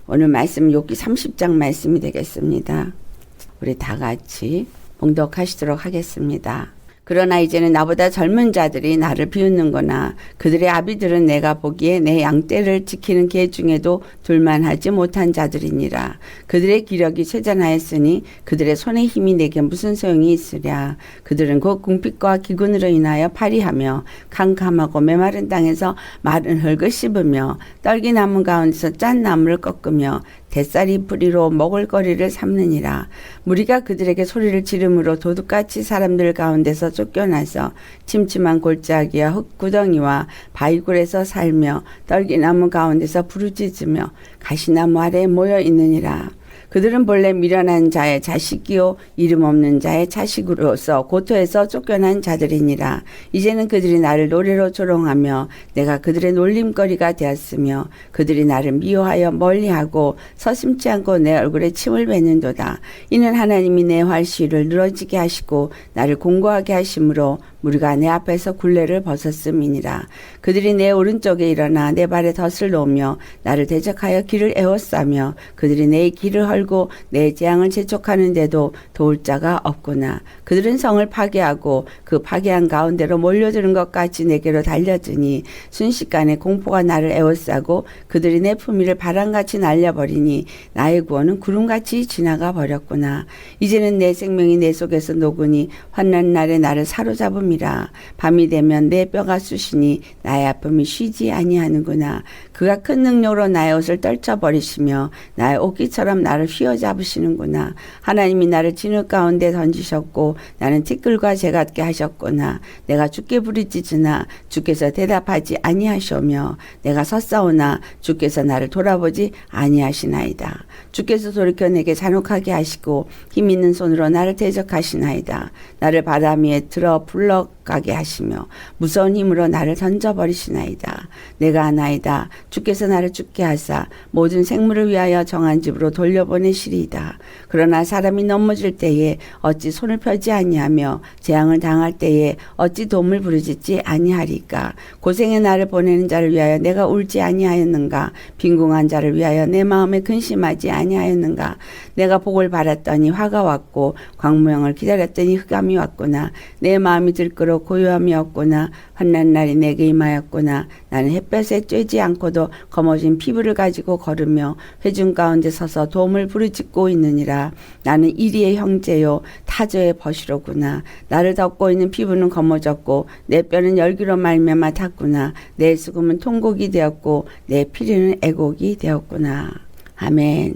오늘 말씀 욥기 30장 말씀이 되겠습니다. 우리 다 같이 봉독하시도록 하겠습니다. 그러나 이제는 나보다 젊은 자들이 나를 비웃는거나 그들의 아비들은 내가 보기에 내 양떼를 지키는 개 중에도 둘만하지 못한 자들이니라. 그들의 기력이 쇠잔하였으니 그들의 손의 힘이 내게 무슨 소용이 있으랴. 그들은 곧 궁핍과 기근으로 인하여 파리하며 캄캄하고 메마른 땅에서 마른 흙을 씹으며 떨기나무 가운데서 짠 나무를 꺾으며 대쌀이 뿌리로 먹을거리를 삼느니라. 무리가 그들에게 소리를 지름으로 도둑같이 사람들 가운데서 쫓겨나서 침침한 골짜기와 흙구덩이와 바위굴에서 살며 떨기나무 가운데서 부르짖으며 가시나무 아래에 모여 있느니라. 그들은 본래 미련한 자의 자식이요 이름 없는 자의 자식으로서 고토에서 쫓겨난 자들이니라. 이제는 그들이 나를 노래로 조롱하며 내가 그들의 놀림거리가 되었으며 그들이 나를 미워하여 멀리하고 서심치 않고 내 얼굴에 침을 뱉는도다. 이는 하나님이 내 활시위를 늘어지게 하시고 나를 공고하게 하심으로 무리가 내 앞에서 굴레를 벗었음이니라. 그들이 내 오른쪽에 일어나 내 발에 덫을 놓으며 나를 대적하여 길을 에워싸며 그들이 내 길을 헐고 내 재앙을 재촉하는데도 도울 자가 없구나. 그들은 성을 파괴하고 그 파괴한 가운데로 몰려드는 것 같이 내게로 달려드니 순식간에 공포가 나를 에워싸고 그들이 내 품위를 바람같이 날려버리니 나의 구원은 구름같이 지나가 버렸구나. 이제는 내 생명이 내 속에서 녹으니 환난 날에 나를 사로잡음이라. 밤이 되면 내 뼈가 쑤시니 나의 아픔이 쉬지 아니하는구나. 그가 큰 능력으로 나의 옷을 떨쳐버리시며 나의 옷깃처럼 나를 휘어잡으시는구나. 하나님이 나를 진흙 가운데 던지셨고 나는 티끌과 재 같게 하셨구나. 내가 주께 부르짖으나 주께서 대답하지 아니하시오며 내가 섰사오나 주께서 나를 돌아보지 아니하시나이다. 주께서 돌이켜 내게 잔혹하게 하시고 힘있는 손으로 나를 대적하시나이다. 나를 바람 위에 들어 불러가게 하시며 무서운 힘으로 나를 던져버리시나이다. 내가 아나이다. 주께서 나를 죽게 하사 모든 생물을 위하여 정한 집으로 돌려보내시리이다. 그러나 사람이 넘어질 때에 어찌 손을 펴지 아니하며 재앙을 당할 때에 어찌 도움을 부르짖지 아니하리까. 고생의 나를 보내는 자를 위하여 내가 울지 아니하였는가. 빈궁한 자를 위하여 내 마음에 근심하지 아니하였는가. 내가 복을 바랐더니 화가 왔고 광무형을 기다렸더니 흑암이 왔구나. 내 마음이 들끓어 고요함이 없구나. 환난 날이 내게 임하였구나. 나는 햇볕에 쬐지 않고도 검어진 피부를 가지고 걸으며 회중 가운데 서서 도움을 부르짖고 있느니라. 나는 이리의 형제요 타저의 벗이로구나. 나를 덮고 있는 피부는 검어졌고 내 뼈는 열기로 말미암아 탔구나. 내 수금은 통곡이 되었고 내 피리는 애곡이 되었구나. 아멘.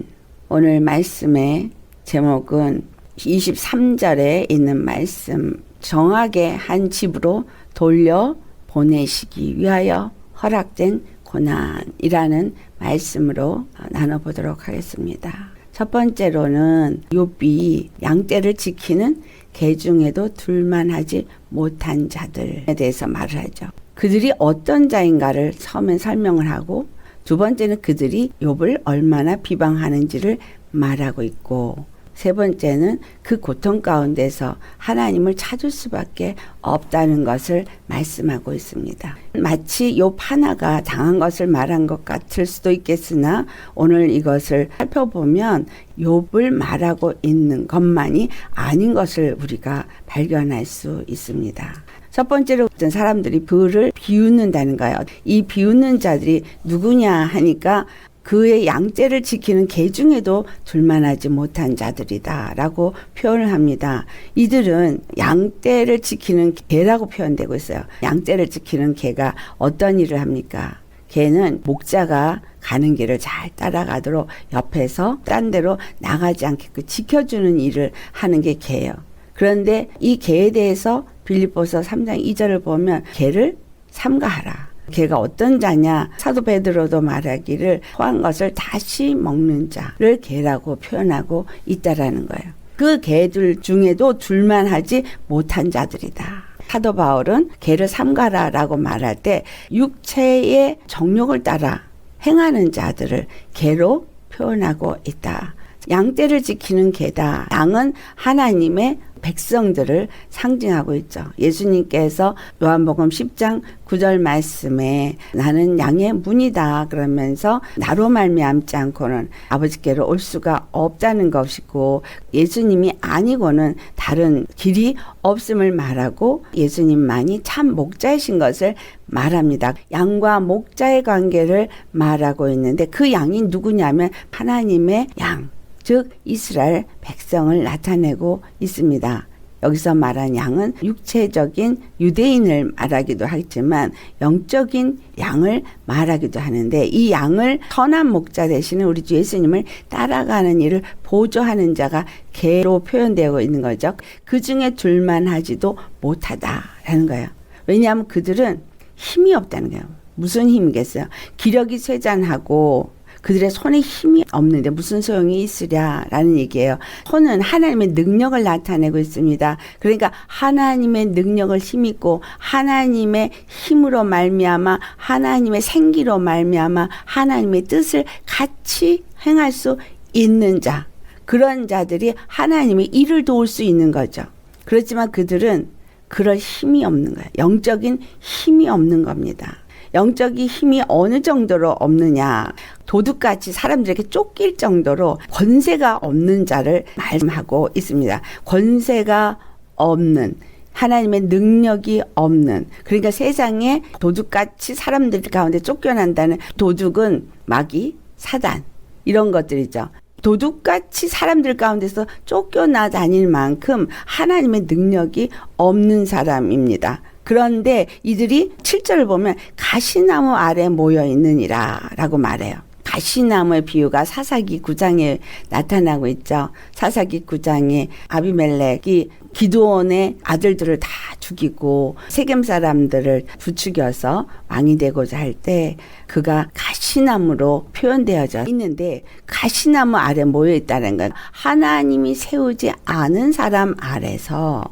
오늘 말씀의 제목은 23절에 있는 말씀, 정하게 한 집으로 돌려보내시기 위하여 허락된 고난이라는 말씀으로 나눠보도록 하겠습니다. 첫 번째로는 욥이 양떼를 지키는 개 중에도 둘만하지 못한 자들에 대해서 말을 하죠. 그들이 어떤 자인가를 처음에 설명을 하고 두 번째는 그들이 욥을 얼마나 비방하는지를 말하고 있고 세 번째는 그 고통 가운데서 하나님을 찾을 수밖에 없다는 것을 말씀하고 있습니다. 마치 욥 하나가 당한 것을 말한 것 같을 수도 있겠으나 오늘 이것을 살펴보면 욥을 말하고 있는 것만이 아닌 것을 우리가 발견할 수 있습니다. 첫 번째로 어떤 사람들이 그를 비웃는다는 거예요. 이 비웃는 자들이 누구냐 하니까 그의 양떼를 지키는 개 중에도 둘만하지 못한 자들이다 라고 표현을 합니다. 이들은 양떼를 지키는 개라고 표현되고 있어요. 양떼를 지키는 개가 어떤 일을 합니까? 개는 목자가 가는 길을 잘 따라가도록 옆에서 딴 데로 나가지 않게끔 지켜주는 일을 하는 게 개예요. 그런데 이 개에 대해서 빌립보서 3장 2절을 보면 개를 삼가하라. 개가 어떤 자냐? 사도 베드로도 말하기를 토한 것을 다시 먹는 자를 개라고 표현하고 있다라는 거예요. 그 개들 중에도 둘만하지 못한 자들이다. 사도 바울은 개를 삼가라라고 말할 때 육체의 정욕을 따라 행하는 자들을 개로 표현하고 있다. 양떼를 지키는 개다. 양은 하나님의 백성들을 상징하고 있죠. 예수님께서 요한복음 10장 9절 말씀에 나는 양의 문이다 그러면서 나로 말미암지 않고는 아버지께로 올 수가 없다는 것이고 예수님이 아니고는 다른 길이 없음을 말하고 예수님만이 참 목자이신 것을 말합니다. 양과 목자의 관계를 말하고 있는데 그 양이 누구냐면 하나님의 양, 즉 이스라엘 백성을 나타내고 있습니다. 여기서 말한 양은 육체적인 유대인을 말하기도 하지만 영적인 양을 말하기도 하는데 이 양을 선한 목자 대신에 우리 주 예수님을 따라가는 일을 보조하는 자가 개로 표현되고 있는 거죠. 그 중에 둘만 하지도 못하다라는 거예요. 왜냐하면 그들은 힘이 없다는 거예요. 무슨 힘이겠어요? 기력이 쇠잔하고 그들의 손에 힘이 없는데 무슨 소용이 있으랴라는 얘기예요. 손은 하나님의 능력을 나타내고 있습니다. 그러니까 하나님의 능력을 힘있고 하나님의 힘으로 말미암아 하나님의 생기로 말미암아 하나님의 뜻을 같이 행할 수 있는 자, 그런 자들이 하나님의 일을 도울 수 있는 거죠. 그렇지만 그들은 그럴 힘이 없는 거예요. 영적인 힘이 없는 겁니다. 영적인 힘이 어느 정도로 없느냐. 도둑같이 사람들에게 쫓길 정도로 권세가 없는 자를 말하고 있습니다. 권세가 없는, 하나님의 능력이 없는, 그러니까 세상에 도둑같이 사람들 가운데 쫓겨난다는 도둑은 마귀, 사단 이런 것들이죠. 도둑같이 사람들 가운데서 쫓겨나 다닐 만큼 하나님의 능력이 없는 사람입니다. 그런데 이들이 7절을 보면 가시나무 아래 모여 있느니라 라고 말해요. 가시나무의 비유가 사사기 9장에 나타나고 있죠. 사사기 9장에 아비멜렉이 기드온의 아들들을 다 죽이고 세겜 사람들을 부추겨서 왕이 되고자 할 때 그가 가시나무로 표현되어져 있는데 가시나무 아래 모여 있다는 건 하나님이 세우지 않은 사람 아래서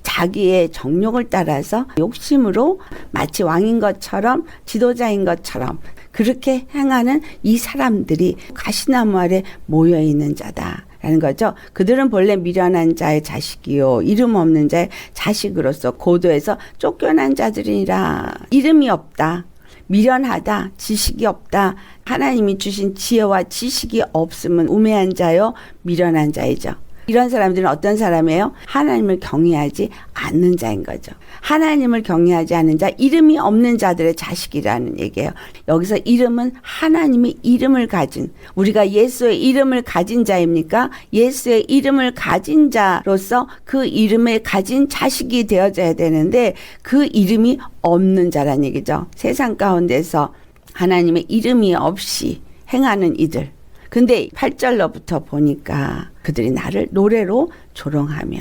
자기의 정욕을 따라서 욕심으로 마치 왕인 것처럼 지도자인 것처럼 그렇게 행하는 이 사람들이 가시나무 아래 모여있는 자다라는 거죠. 그들은 본래 미련한 자의 자식이요 이름 없는 자의 자식으로서 고도에서 쫓겨난 자들이라. 이름이 없다, 미련하다, 지식이 없다, 하나님이 주신 지혜와 지식이 없음은 우매한 자요 미련한 자이죠. 이런 사람들은 어떤 사람이에요? 하나님을 경외하지 않는 자인 거죠. 하나님을 경외하지 않는 자, 이름이 없는 자들의 자식이라는 얘기예요. 여기서 이름은 하나님의 이름을 가진, 우리가 예수의 이름을 가진 자입니까? 예수의 이름을 가진 자로서 그 이름을 가진 자식이 되어져야 되는데 그 이름이 없는 자란 얘기죠. 세상 가운데서 하나님의 이름이 없이 행하는 이들. 근데 8절로부터 보니까 그들이 나를 노래로 조롱하며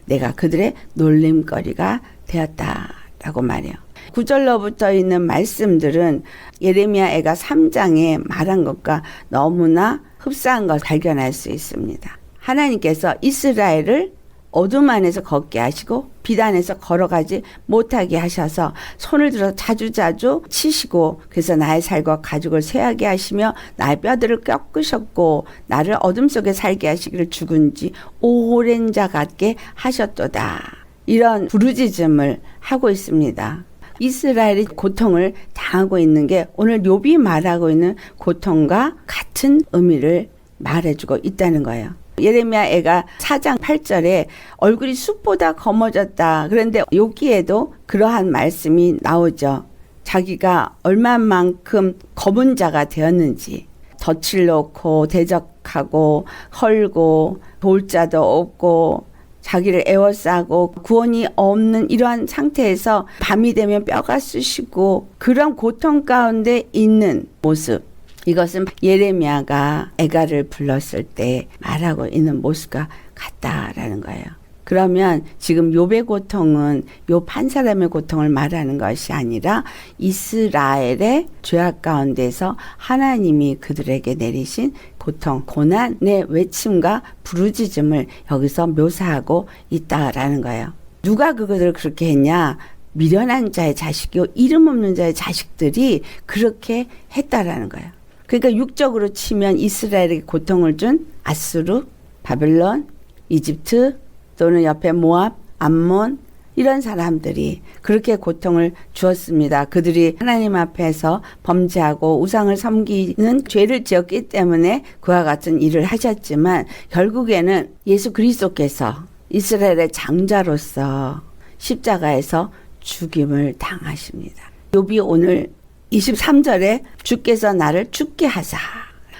내가 그들의 놀림거리가 되었다라고 말해요. 9절로부터 있는 말씀들은 예레미야 애가 3장에 말한 것과 너무나 흡사한 것을 발견할 수 있습니다. 하나님께서 이스라엘을 어둠 안에서 걷게 하시고 빛 안에서 걸어가지 못하게 하셔서 손을 들어 자주자주 치시고 그래서 나의 살과 가죽을 쇠하게 하시며 나의 뼈들을 꺾으셨고 나를 어둠 속에 살게 하시기를 죽은 지 오랜 자 같게 하셨도다. 이런 부르짖음을 하고 있습니다. 이스라엘이 고통을 당하고 있는 게 오늘 욥이 말하고 있는 고통과 같은 의미를 말해주고 있다는 거예요. 예레미야 애가 4장 8절에 얼굴이 숲보다 검어졌다. 그런데 여기에도 그러한 말씀이 나오죠. 자기가 얼마만큼 검은 자가 되었는지 덫을 놓고 대적하고 헐고 돌 자도 없고 자기를 에워싸고 구원이 없는 이러한 상태에서 밤이 되면 뼈가 쑤시고 그런 고통 가운데 있는 모습. 이것은 예레미야가 애가를 불렀을 때 말하고 있는 모습과 같다라는 거예요. 그러면 지금 욥의 고통은 욥 한 사람의 고통을 말하는 것이 아니라 이스라엘의 죄악 가운데서 하나님이 그들에게 내리신 고통, 고난의 외침과 부르짖음을 여기서 묘사하고 있다라는 거예요. 누가 그것을 그렇게 했냐? 미련한 자의 자식이요 이름 없는 자의 자식들이 그렇게 했다라는 거예요. 그러니까 육적으로 치면 이스라엘에게 고통을 준 아수르, 바벨론, 이집트, 또는 옆에 모압, 암몬 이런 사람들이 그렇게 고통을 주었습니다. 그들이 하나님 앞에서 범죄하고 우상을 섬기는 죄를 지었기 때문에 그와 같은 일을 하셨지만 결국에는 예수 그리스도께서 이스라엘의 장자로서 십자가에서 죽임을 당하십니다. 욥이 오늘 23절에 주께서 나를 죽게 하사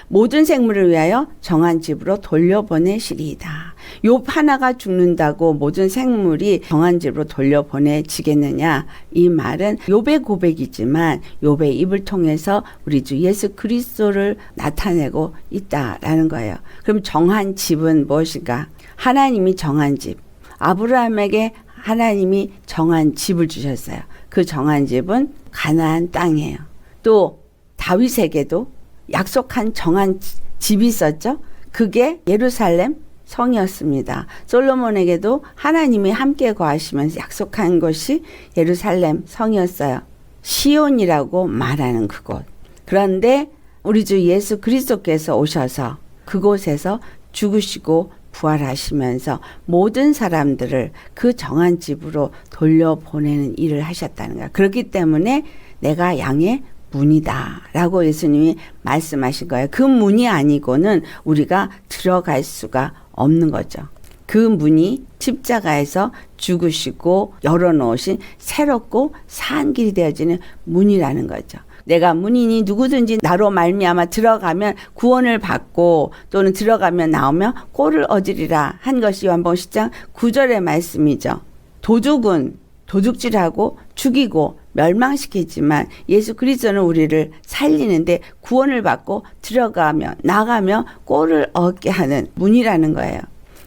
모든 생물을 위하여 정한 집으로 돌려보내시리이다. 욥 하나가 죽는다고 모든 생물이 정한 집으로 돌려보내지겠느냐? 이 말은 욥의 고백이지만 욥의 입을 통해서 우리 주 예수 그리스도를 나타내고 있다라는 거예요. 그럼 정한 집은 무엇인가? 하나님이 정한 집. 아브라함에게 하나님이 정한 집을 주셨어요. 그 정한 집은 가나안 땅이에요. 또 다윗에게도 약속한 정한 집이 있었죠. 그게 예루살렘 성이었습니다. 솔로몬에게도 하나님이 함께 거하시면서 약속한 곳이 예루살렘 성이었어요. 시온이라고 말하는 그곳. 그런데 우리 주 예수 그리스도께서 오셔서 그곳에서 죽으시고 부활하시면서 모든 사람들을 그 정한 집으로 돌려보내는 일을 하셨다는 거야. 그렇기 때문에 내가 양의 문이다 라고 예수님이 말씀하신 거예요. 그 문이 아니고는 우리가 들어갈 수가 없는 거죠. 그 문이 십자가에서 죽으시고 열어놓으신 새롭고 산 길이 되어지는 문이라는 거죠. 내가 문이니 누구든지 나로 말미암아 들어가면 구원을 받고 또는 들어가면 나오면 꼴을 얻으리라 한 것이 요한복음 10장 9절의 말씀이죠. 도둑은 도둑질하고 죽이고 멸망시키지만 예수 그리스도는 우리를 살리는데 구원을 받고 들어가며 나가며 꼴을 얻게 하는 문이라는 거예요.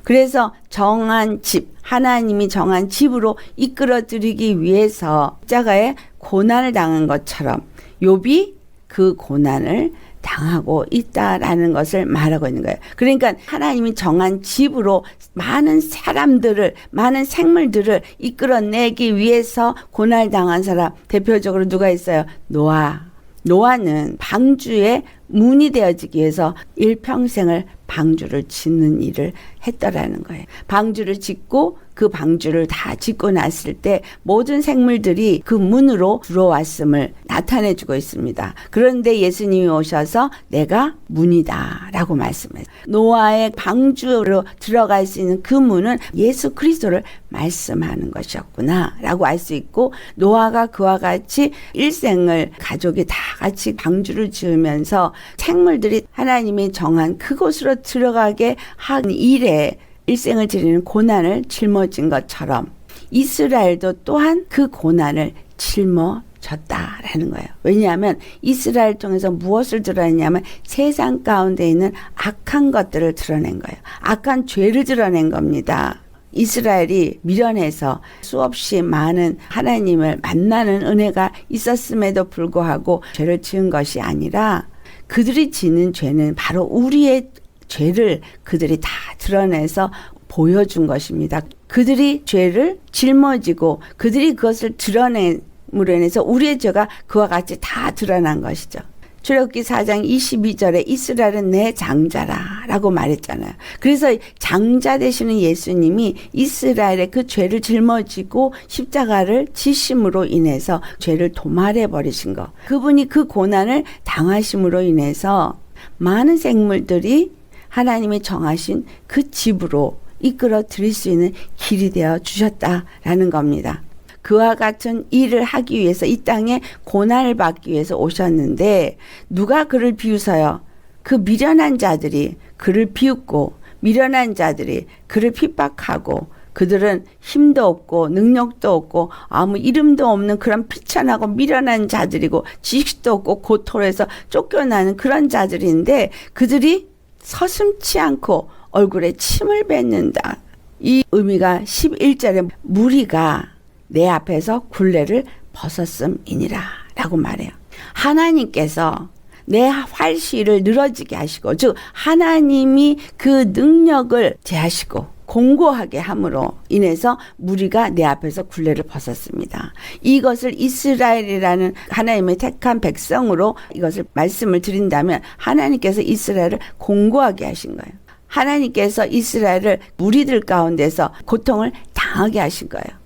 그래서 정한 집, 하나님이 정한 집으로 이끌어들이기 위해서 십자가에 고난을 당한 것처럼 욥이 그 고난을 당하고 있다라는 것을 말하고 있는 거예요. 그러니까 하나님이 정한 집으로 많은 사람들을, 많은 생물들을 이끌어내기 위해서 고난을 당한 사람, 대표적으로 누가 있어요? 노아. 노아는 방주의 문이 되어지기 위해서 일평생을 방주를 짓는 일을 했더라는 거예요. 방주를 짓고 그 방주를 다 짓고 났을 때 모든 생물들이 그 문으로 들어왔음을 나타내 주고 있습니다. 그런데 예수님이 오셔서 내가 문이다 라고 말씀해요. 노아의 방주로 들어갈 수 있는 그 문은 예수 그리스도를 말씀하는 것이었구나 라고 알 수 있고, 노아가 그와 같이 일생을 가족이 다 같이 방주를 지으면서 생물들이 하나님이 정한 그곳으로 들어가게 한 일에 일생을 지르는 고난을 짊어진 것처럼 이스라엘도 또한 그 고난을 짊어졌다라는 거예요. 왜냐하면 이스라엘 통해서 무엇을 드러냈냐면 세상 가운데 있는 악한 것들을 드러낸 거예요. 악한 죄를 드러낸 겁니다. 이스라엘이 미련해서 수없이 많은 하나님을 만나는 은혜가 있었음에도 불구하고 죄를 지은 것이 아니라 그들이 지는 죄는 바로 우리의 죄를 그들이 다 드러내서 보여준 것입니다. 그들이 죄를 짊어지고 그들이 그것을 드러냄으로 인해서 우리의 죄가 그와 같이 다 드러난 것이죠. 출애굽기 4장 22절에 이스라엘은 내 장자라 라고 말했잖아요. 그래서 장자 되시는 예수님이 이스라엘의 그 죄를 짊어지고 십자가를 지심으로 인해서 죄를 도말해 버리신 것. 그분이 그 고난을 당하심으로 인해서 많은 생물들이 하나님이 정하신 그 집으로 이끌어 드릴 수 있는 길이 되어 주셨다라는 겁니다. 그와 같은 일을 하기 위해서 이 땅에 고난을 받기 위해서 오셨는데 누가 그를 비웃어요? 그 미련한 자들이 그를 비웃고 미련한 자들이 그를 핍박하고 그들은 힘도 없고 능력도 없고 아무 이름도 없는 그런 비천하고 미련한 자들이고 지식도 없고 고토로에서 쫓겨나는 그런 자들인데 그들이 서슴지 않고 얼굴에 침을 뱉는다. 이 의미가 11절에 무리가 내 앞에서 굴레를 벗었음이니라 라고 말해요. 하나님께서 내 활시를 늘어지게 하시고, 즉 하나님이 그 능력을 제하시고 공고하게 함으로 인해서 무리가 내 앞에서 굴레를 벗었습니다. 이것을 이스라엘이라는 하나님의 택한 백성으로 이것을 말씀을 드린다면 하나님께서 이스라엘을 공고하게 하신 거예요. 하나님께서 이스라엘을 무리들 가운데서 고통을 당하게 하신 거예요.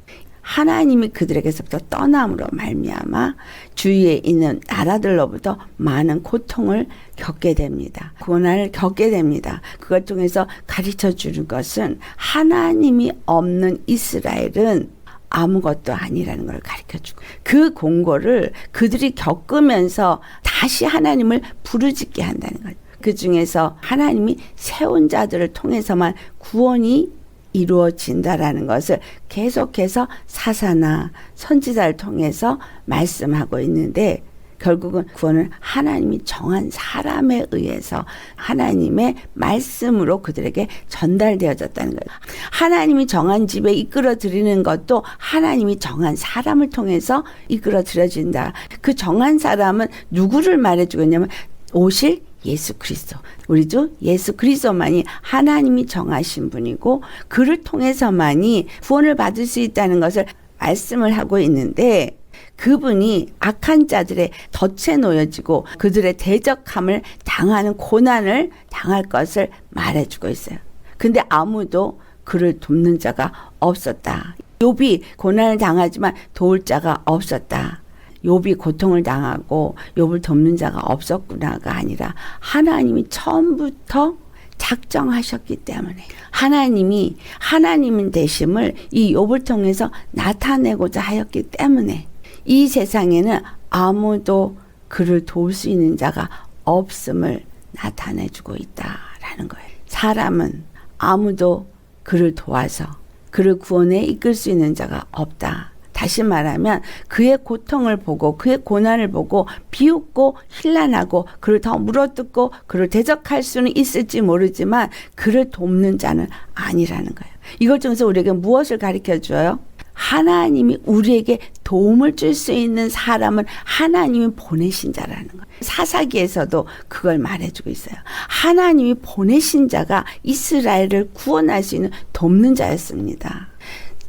하나님이 그들에게서부터 떠남으로 말미암아 주위에 있는 나라들로부터 많은 고통을 겪게 됩니다. 고난을 겪게 됩니다. 그걸 통해서 가르쳐 주는 것은 하나님이 없는 이스라엘은 아무것도 아니라는 걸 가르쳐주고, 그 공고를 그들이 겪으면서 다시 하나님을 부르짖게 한다는 거죠. 그 중에서 하나님이 세운 자들을 통해서만 구원이 이루어진다라는 것을 계속해서 사사나 선지자를 통해서 말씀하고 있는데, 결국은 구원은 하나님이 정한 사람에 의해서 하나님의 말씀으로 그들에게 전달되어졌다는 거예요. 하나님이 정한 집에 이끌어 드리는 것도 하나님이 정한 사람을 통해서 이끌어 드려진다. 그 정한 사람은 누구를 말해주고 있냐면 오실 예수 그리스도, 우리 주 예수 그리스도만이 하나님이 정하신 분이고, 그를 통해서만이 구원을 받을 수 있다는 것을 말씀을 하고 있는데, 그분이 악한 자들의 덫에 놓여지고 그들의 대적함을 당하는 고난을 당할 것을 말해주고 있어요. 근데 아무도 그를 돕는 자가 없었다. 욥이 고난을 당하지만 도울 자가 없었다. 욥이 고통을 당하고 욥을 돕는 자가 없었구나가 아니라 하나님이 처음부터 작정하셨기 때문에, 하나님이 하나님 되심을 이 욥을 통해서 나타내고자 하였기 때문에 이 세상에는 아무도 그를 도울 수 있는 자가 없음을 나타내주고 있다라는 거예요. 사람은 아무도 그를 도와서 그를 구원에 이끌 수 있는 자가 없다. 다시 말하면 그의 고통을 보고 그의 고난을 보고 비웃고 힐난하고 그를 더 물어뜯고 그를 대적할 수는 있을지 모르지만 그를 돕는 자는 아니라는 거예요. 이걸 통해서 우리에게 무엇을 가르쳐 줘요? 하나님이 우리에게 도움을 줄 수 있는 사람은 하나님이 보내신 자라는 거예요. 사사기에서도 그걸 말해주고 있어요. 하나님이 보내신 자가 이스라엘을 구원할 수 있는 돕는 자였습니다.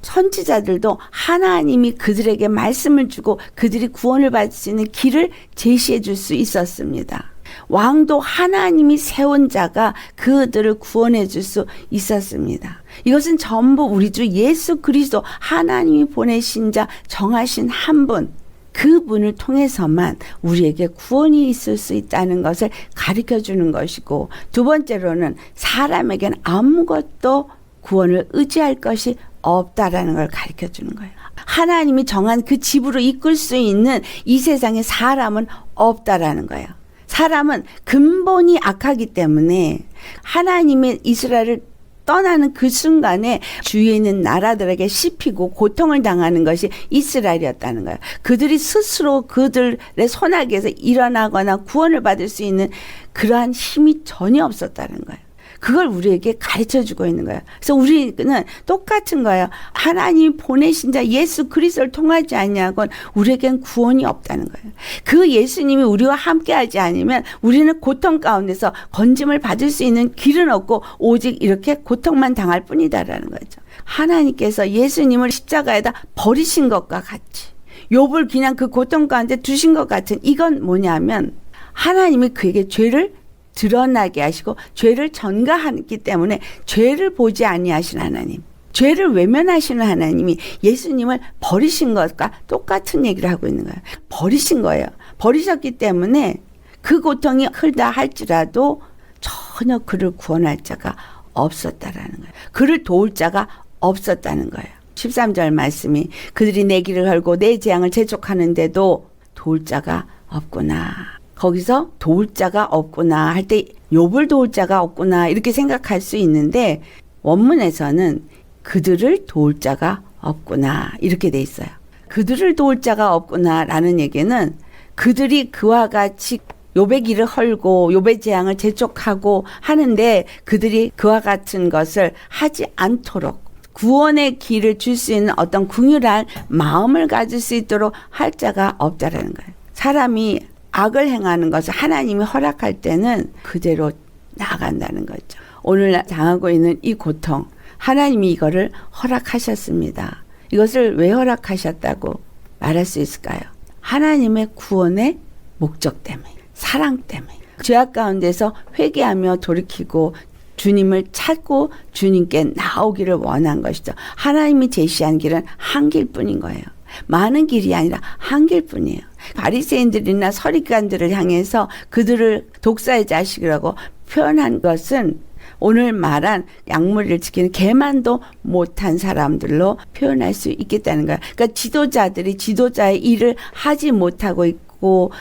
선지자들도 하나님이 그들에게 말씀을 주고 그들이 구원을 받을 수 있는 길을 제시해 줄 수 있었습니다. 왕도 하나님이 세운 자가 그들을 구원해 줄 수 있었습니다. 이것은 전부 우리 주 예수 그리스도, 하나님이 보내신 자, 정하신 한 분, 그분을 통해서만 우리에게 구원이 있을 수 있다는 것을 가르쳐 주는 것이고, 두 번째로는 사람에게는 아무것도 구원을 의지할 것이 없다라는 걸 가르쳐 주는 거예요. 하나님이 정한 그 집으로 이끌 수 있는 이 세상에 사람은 없다라는 거예요. 사람은 근본이 악하기 때문에 하나님의 이스라엘을 떠나는 그 순간에 주위에 있는 나라들에게 씹히고 고통을 당하는 것이 이스라엘이었다는 거예요. 그들이 스스로 그들의 손아귀에서 일어나거나 구원을 받을 수 있는 그러한 힘이 전혀 없었다는 거예요. 그걸 우리에게 가르쳐주고 있는 거예요. 그래서 우리는 똑같은 거예요. 하나님이 보내신 자 예수 그리스도를 통하지 않냐고는 우리에겐 구원이 없다는 거예요. 그 예수님이 우리와 함께하지 않으면 우리는 고통 가운데서 건짐을 받을 수 있는 길은 없고 오직 이렇게 고통만 당할 뿐이다라는 거죠. 하나님께서 예수님을 십자가에다 버리신 것과 같이, 욥을 그냥 그 고통 가운데 두신 것 같은, 이건 뭐냐면 하나님이 그에게 죄를 드러나게 하시고 죄를 전가하기 때문에 죄를 보지 아니하신 하나님, 죄를 외면하시는 하나님이 예수님을 버리신 것과 똑같은 얘기를 하고 있는 거예요. 버리신 거예요. 버리셨기 때문에 그 고통이 크다 할지라도 전혀 그를 구원할 자가 없었다라는 거예요. 그를 도울 자가 없었다는 거예요. 13절 말씀이 그들이 내 길을 헐고 내 재앙을 재촉하는데도 도울 자가 없구나. 거기서 도울 자가 없구나 할 때 욥을 도울 자가 없구나 이렇게 생각할 수 있는데, 원문에서는 그들을 도울 자가 없구나 이렇게 돼 있어요. 그들을 도울 자가 없구나라는 얘기는 그들이 그와 같이 욥의 길을 헐고 욥의 재앙을 재촉하고 하는데 그들이 그와 같은 것을 하지 않도록 구원의 길을 줄 수 있는 어떤 긍휼한 마음을 가질 수 있도록 할 자가 없다라는 거예요. 사람이 악을 행하는 것을 하나님이 허락할 때는 그대로 나아간다는 거죠. 오늘 당하고 있는 이 고통, 하나님이 이거를 허락하셨습니다. 이것을 왜 허락하셨다고 말할 수 있을까요? 하나님의 구원의 목적 때문에, 사랑 때문에, 죄악 가운데서 회개하며 돌이키고 주님을 찾고 주님께 나오기를 원한 것이죠. 하나님이 제시한 길은 한 길뿐인 거예요. 많은 길이 아니라 한 길뿐이에요. 바리새인들이나 서리관들을 향해서 그들을 독사의 자식이라고 표현한 것은 오늘 말한 양무리를 지키는 개만도 못한 사람들로 표현할 수 있겠다는 거예요. 그러니까 지도자들이 지도자의 일을 하지 못하고 있고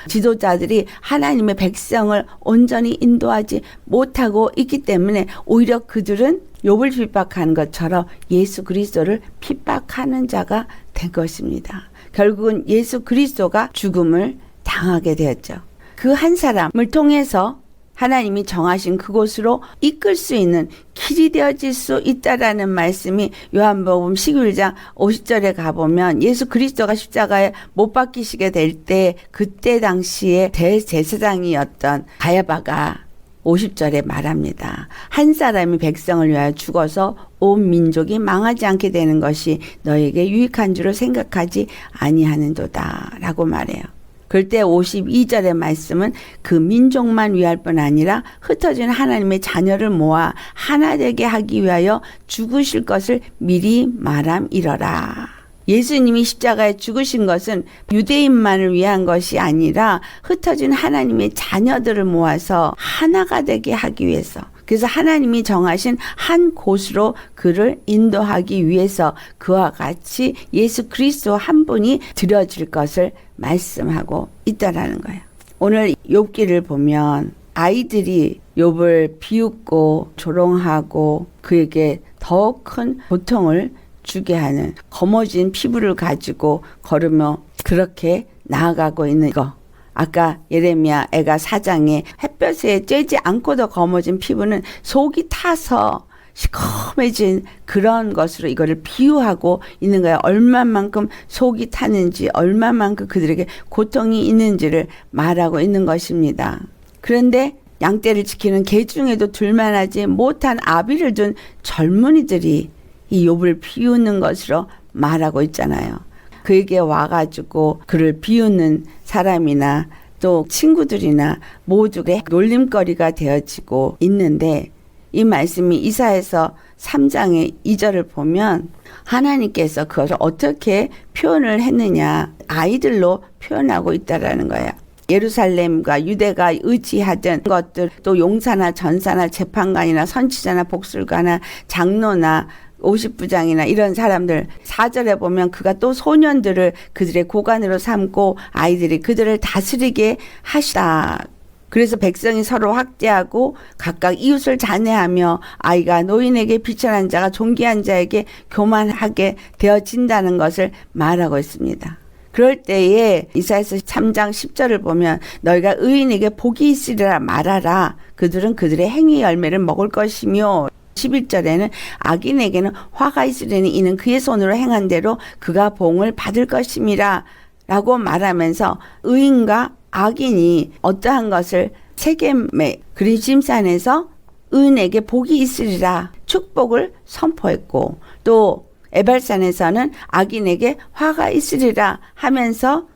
지도자들이 하나님의 백성을 온전히 인도하지 못하고 있기 때문에 오히려 그들은 욥을 핍박하는 것처럼 예수 그리스도를 핍박하는 자가 된 것입니다. 결국은 예수 그리스도가 죽음을 당하게 되었죠. 그 한 사람을 통해서 하나님이 정하신 그곳으로 이끌 수 있는 길이 되어질 수 있다라는 말씀이 요한복음 11장 50절에 가보면 예수 그리스도가 십자가에 못 박히시게 될 때 그때 당시에 대제사장이었던 가야바가 50절에 말합니다. 한 사람이 백성을 위하여 죽어서 온 민족이 망하지 않게 되는 것이 너에게 유익한 줄을 생각하지 아니하는도다 라고 말해요. 그때 52절의 말씀은 그 민족만 위할 뿐 아니라 흩어진 하나님의 자녀를 모아 하나 되게 하기 위하여 죽으실 것을 미리 말함이러라. 예수님이 십자가에 죽으신 것은 유대인만을 위한 것이 아니라 흩어진 하나님의 자녀들을 모아서 하나가 되게 하기 위해서, 그래서 하나님이 정하신 한 곳으로 그를 인도하기 위해서 그와 같이 예수 그리스도 한 분이 드려질 것을 말씀하고 있다라는 거예요. 오늘 욥기를 보면 아이들이 욥을 비웃고 조롱하고 그에게 더 큰 고통을 주게 하는 거머진 피부를 가지고 걸으며 그렇게 나아가고 있는 거. 아까 예레미야 애가 4장에 햇볕에 쬐지 않고도 거머진 피부는 속이 타서 시커매진 그런 것으로 이거를 비유하고 있는 거예요. 얼마만큼 속이 타는지, 얼마만큼 그들에게 고통이 있는지를 말하고 있는 것입니다. 그런데 양떼를 지키는 개 중에도 둘만하지 못한 아비를 둔 젊은이들이 이 욥을 비우는 것으로 말하고 있잖아요. 그에게 와가지고 그를 비우는 사람이나 또 친구들이나 모두가 놀림거리가 되어지고 있는데, 이 말씀이 이사야서 3장의 2절을 보면 하나님께서 그것을 어떻게 표현을 했느냐, 아이들로 표현하고 있다라는 거예요. 예루살렘과 유대가 의지하던 것들, 또 용사나 전사나 재판관이나 선지자나 복술가나 장로나 50부장이나 이런 사람들, 4절에 보면 그가 또 소년들을 그들의 고관으로 삼고 아이들이 그들을 다스리게 하시다. 그래서 백성이 서로 학대하고 각각 이웃을 잔해하며 아이가 노인에게 비천한 자가 존귀한 자에게 교만하게 되어진다는 것을 말하고 있습니다. 그럴 때에 이사야서 3장 10절을 보면 너희가 의인에게 복이 있으리라 말하라. 그들은 그들의 행위 열매를 먹을 것이며, 11절에는 악인에게는 화가 있으리니 이는 그의 손으로 행한 대로 그가 보응을 받을 것임이라 라고 말하면서 의인과 악인이 어떠한 것을 세겜의 그리심산에서 의인에게 복이 있으리라 축복을 선포했고, 또 에발산에서는 악인에게 화가 있으리라 하면서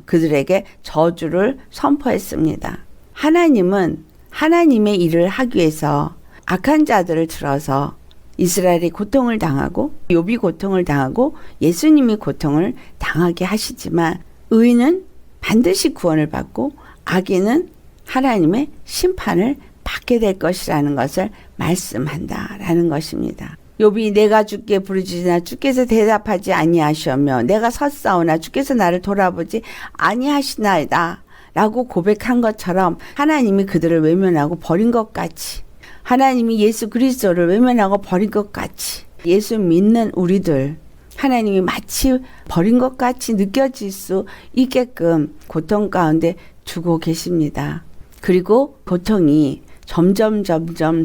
그들에게 저주를 선포했습니다. 하나님은 하나님의 일을 하기 위해서 악한 자들을 들어서 이스라엘이 고통을 당하고 욥이 고통을 당하고 예수님이 고통을 당하게 하시지만 의인은 반드시 구원을 받고 악인은 하나님의 심판을 받게 될 것이라는 것을 말씀한다라는 것입니다. 욥이 내가 주께 부르짖으나 주께서 대답하지 아니하시오며 내가 섰사오나 주께서 나를 돌아보지 아니하시나이다 라고 고백한 것처럼 하나님이 그들을 외면하고 버린 것 같이, 하나님이 예수 그리스도를 외면하고 버린 것 같이 예수 믿는 우리들 하나님이 마치 버린 것 같이 느껴질 수 있게끔 고통 가운데 두고 계십니다. 그리고 고통이 점점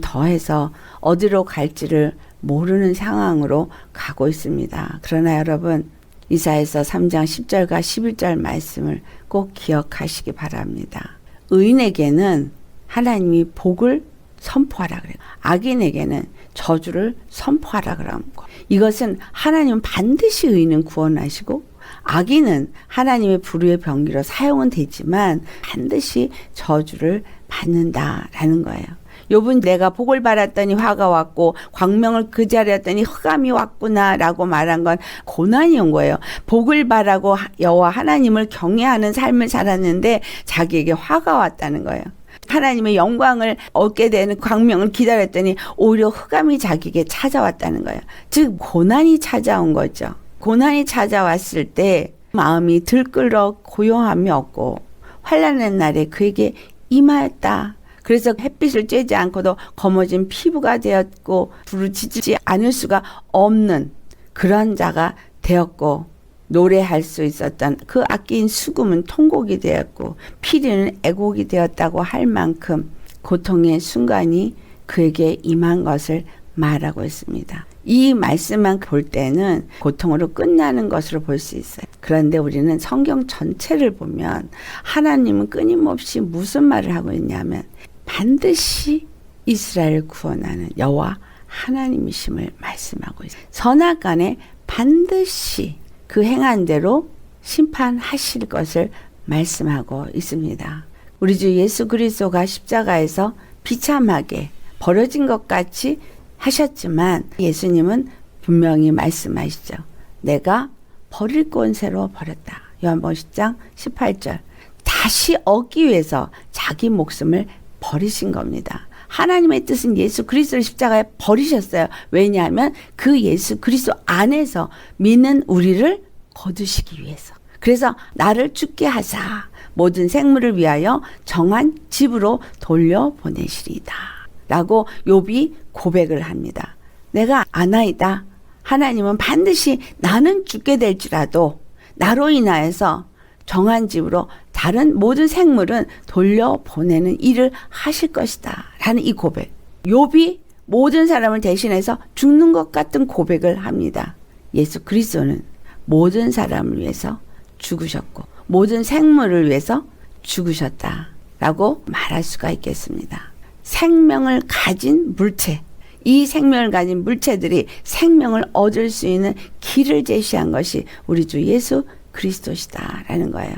더해서 어디로 갈지를 모르는 상황으로 가고 있습니다. 그러나 여러분, 이사야서 3장 10절과 11절 말씀을 꼭 기억하시기 바랍니다. 의인에게는 하나님이 복을 선포하라 그래요. 악인에게는 저주를 선포하라 그런 거. 이것은 하나님은 반드시 의인은 구원하시고 악인은 하나님의 불의의 병기로 사용은 되지만 반드시 저주를 받는다라는 거예요. 욥은 내가 복을 받았더니 화가 왔고 광명을 그자리였더니 흑암이 왔구나라고 말한 건 고난이 온 거예요. 복을 바라고 여호와 하나님을 경외하는 삶을 살았는데 자기에게 화가 왔다는 거예요. 하나님의 영광을 얻게 되는 광명을 기다렸더니 오히려 흑암이 자기에게 찾아왔다는 거예요. 즉 고난이 찾아온 거죠. 고난이 찾아왔을 때 마음이 들끓어 고요함이 없고 환난의 날에 그에게 임하였다. 그래서 햇빛을 쬐지 않고도 검어진 피부가 되었고 부르짖지 않을 수가 없는 그런 자가 되었고 노래할 수 있었던 그 악기인 수금은 통곡이 되었고 피리는 애곡이 되었다고 할 만큼 고통의 순간이 그에게 임한 것을 말하고 있습니다. 이 말씀만 볼 때는 고통으로 끝나는 것으로 볼 수 있어요. 그런데 우리는 성경 전체를 보면 하나님은 끊임없이 무슨 말을 하고 있냐면 반드시 이스라엘을 구원하는 여호와 하나님이심을 말씀하고 있어요. 선악간에 반드시 그 행한 대로 심판하실 것을 말씀하고 있습니다. 우리 주 예수 그리스도가 십자가에서 비참하게 버려진 것 같이 하셨지만 예수님은 분명히 말씀하시죠. 내가 버릴 권세로 버렸다. 요한복음 10장 18절. 다시 얻기 위해서 자기 목숨을 버리신 겁니다. 하나님의 뜻은 예수 그리스도를 십자가에 버리셨어요. 왜냐하면 그 예수 그리스도 안에서 믿는 우리를 거두시기 위해서. 그래서 나를 죽게 하사 모든 생물을 위하여 정한 집으로 돌려보내시리다. 라고 욥이 고백을 합니다. 내가 아나이다. 하나님은 반드시 나는 죽게 될지라도 나로 인하여서 정한 집으로 다른 모든 생물은 돌려보내는 일을 하실 것이다. 라는 이 고백. 욥이 모든 사람을 대신해서 죽는 것 같은 고백을 합니다. 예수 그리스도는 모든 사람을 위해서 죽으셨고 모든 생물을 위해서 죽으셨다라고 말할 수가 있겠습니다. 생명을 가진 물체, 이 생명을 가진 물체들이 생명을 얻을 수 있는 길을 제시한 것이 우리 주 예수 그리스도시다라는 거예요.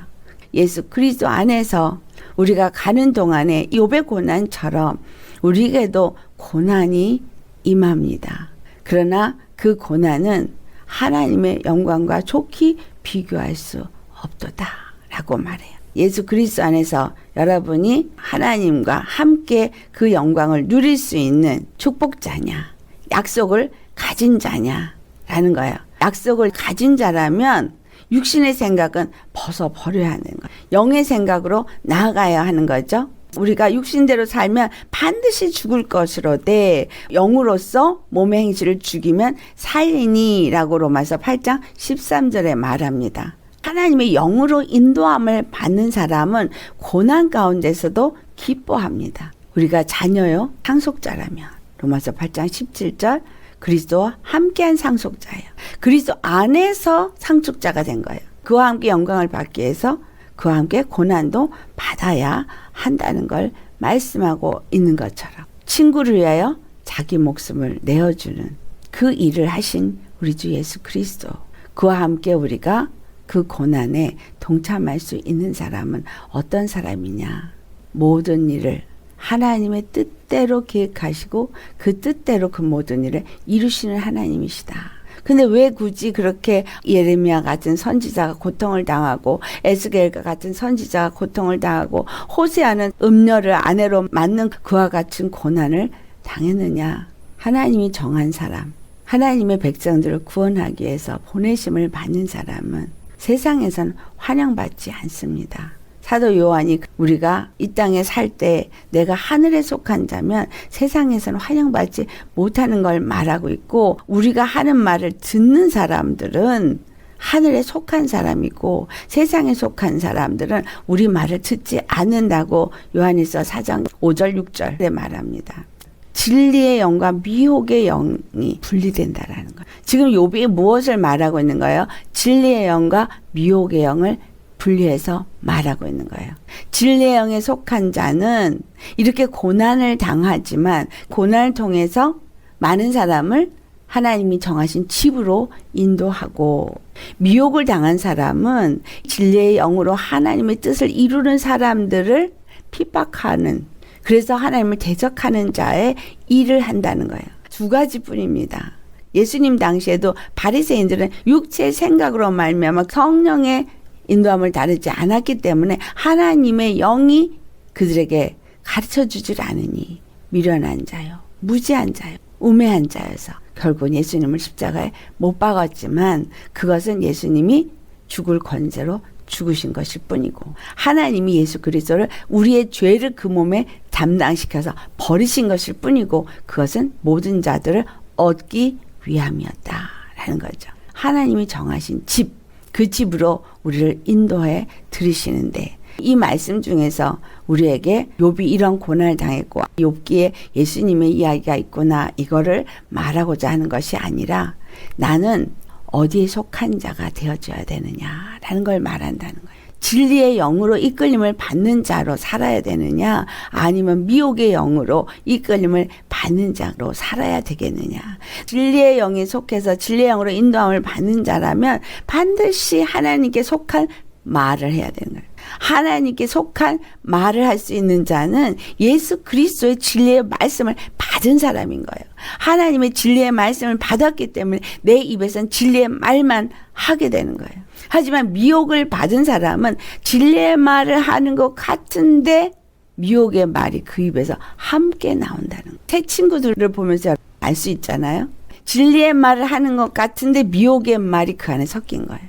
예수 그리스도 안에서 우리가 가는 동안에 욥의 고난처럼 우리에게도 고난이 임합니다. 그러나 그 고난은 하나님의 영광과 좋게 비교할 수 없도다라고 말해요. 예수 그리스도 안에서 여러분이 하나님과 함께 그 영광을 누릴 수 있는 축복자냐, 약속을 가진 자냐라는 거예요. 약속을 가진 자라면 육신의 생각은 벗어버려야 하는 거예요. 영의 생각으로 나아가야 하는 거죠. 우리가 육신대로 살면 반드시 죽을 것으로 돼 영으로서 몸의 행실을 죽이면 살리니라고 로마서 8장 13절에 말합니다. 하나님의 영으로 인도함을 받는 사람은 고난 가운데서도 기뻐합니다. 우리가 자녀요 상속자라면 로마서 8장 17절 그리스도와 함께한 상속자예요. 그리스도 안에서 상속자가 된 거예요. 그와 함께 영광을 받기 위해서 그와 함께 고난도 받아야 한다는 걸 말씀하고 있는 것처럼 친구를 위하여 자기 목숨을 내어주는 그 일을 하신 우리 주 예수 그리스도, 그와 함께 우리가 그 고난에 동참할 수 있는 사람은 어떤 사람이냐? 모든 일을 하나님의 뜻대로 계획하시고 그 뜻대로 그 모든 일을 이루시는 하나님이시다. 근데 왜 굳이 그렇게 예레미야 같은 선지자가 고통을 당하고 에스겔과 같은 선지자가 고통을 당하고 호세아는 음녀를 아내로 맞는 그와 같은 고난을 당했느냐? 하나님이 정한 사람, 하나님의 백성들을 구원하기 위해서 보내심을 받는 사람은 세상에선 환영받지 않습니다. 사도 요한이 우리가 이 땅에 살 때 내가 하늘에 속한 자면 세상에서는 환영받지 못하는 걸 말하고 있고, 우리가 하는 말을 듣는 사람들은 하늘에 속한 사람이고 세상에 속한 사람들은 우리 말을 듣지 않는다고 요한일서 4장 5절 6절에 말합니다. 진리의 영과 미혹의 영이 분리된다라는 거예요. 지금 욥이 무엇을 말하고 있는 거예요? 진리의 영과 미혹의 영을 분리해서 말하고 있는 거예요. 진리의 영에 속한 자는 이렇게 고난을 당하지만 고난을 통해서 많은 사람을 하나님이 정하신 집으로 인도하고, 미혹을 당한 사람은 진리의 영으로 하나님의 뜻을 이루는 사람들을 핍박하는 그래서 하나님을 대적하는 자의 일을 한다는 거예요. 두 가지뿐입니다. 예수님 당시에도 바리새인들은 육체의 생각으로 말미암아 성령의 인도함을 다루지 않았기 때문에 하나님의 영이 그들에게 가르쳐주질 않으니 미련한 자요, 무지한 자요, 우매한 자여서 결국 예수님을 십자가에 못 박았지만 그것은 예수님이 죽을 권세로 죽으신 것일 뿐이고 하나님이 예수 그리스도를 우리의 죄를 그 몸에 담당시켜서 버리신 것일 뿐이고 그것은 모든 자들을 얻기 위함이었다라는 거죠. 하나님이 정하신 집, 그 집으로 우리를 인도해 들이시는데 이 말씀 중에서 우리에게 욥이 이런 고난을 당했고 욥기에 예수님의 이야기가 있구나 이거를 말하고자 하는 것이 아니라 나는 어디에 속한 자가 되어줘야 되느냐라는 걸 말한다는 거예요. 진리의 영으로 이끌림을 받는 자로 살아야 되느냐 아니면 미혹의 영으로 이끌림을 받는 자로 살아야 되겠느냐. 진리의 영에 속해서 진리의 영으로 인도함을 받는 자라면 반드시 하나님께 속한 말을 해야 되는 거예요. 하나님께 속한 말을 할 수 있는 자는 예수 그리스도의 진리의 말씀을 받은 사람인 거예요. 하나님의 진리의 말씀을 받았기 때문에 내 입에선 진리의 말만 하게 되는 거예요. 하지만 미혹을 받은 사람은 진리의 말을 하는 것 같은데 미혹의 말이 그 입에서 함께 나온다는 거예요. 새 친구들을 보면서 알 수 있잖아요. 진리의 말을 하는 것 같은데 미혹의 말이 그 안에 섞인 거예요.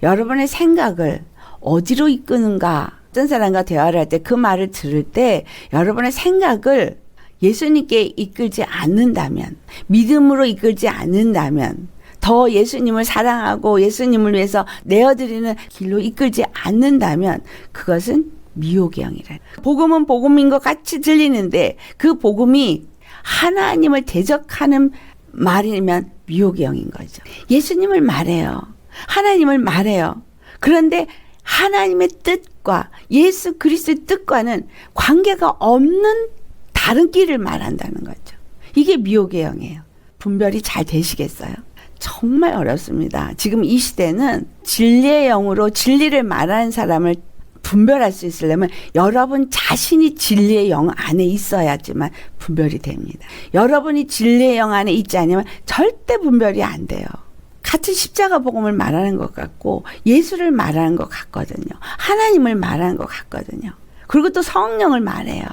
여러분의 생각을 어디로 이끄는가? 어떤 사람과 대화를 할 때 그 말을 들을 때 여러분의 생각을 예수님께 이끌지 않는다면, 믿음으로 이끌지 않는다면, 더 예수님을 사랑하고 예수님을 위해서 내어드리는 길로 이끌지 않는다면 그것은 미혹의 영이라. 복음은 복음인 것 같이 들리는데 그 복음이 하나님을 대적하는 말이면 미혹의 영인 거죠. 예수님을 말해요. 하나님을 말해요. 그런데 하나님의 뜻과 예수 그리스도의 뜻과는 관계가 없는 다른 길을 말한다는 거죠. 이게 미혹의 영이에요. 분별이 잘 되시겠어요? 정말 어렵습니다. 지금 이 시대는 진리의 영으로 진리를 말하는 사람을 분별할 수 있으려면 여러분 자신이 진리의 영 안에 있어야지만 분별이 됩니다. 여러분이 진리의 영 안에 있지 않으면 절대 분별이 안 돼요. 같은 십자가 복음을 말하는 것 같고 예수를 말하는 것 같거든요. 하나님을 말하는 것 같거든요. 그리고 또 성령을 말해요.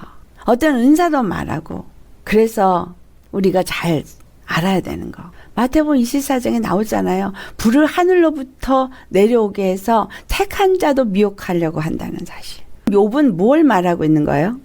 어떤 은사도 말하고. 그래서 우리가 잘 알아야 되는 거. 마태복음 24장에 나오잖아요. 불을 하늘로부터 내려오게 해서 택한 자도 미혹하려고 한다는 사실. 욥은 뭘 말하고 있는 거예요?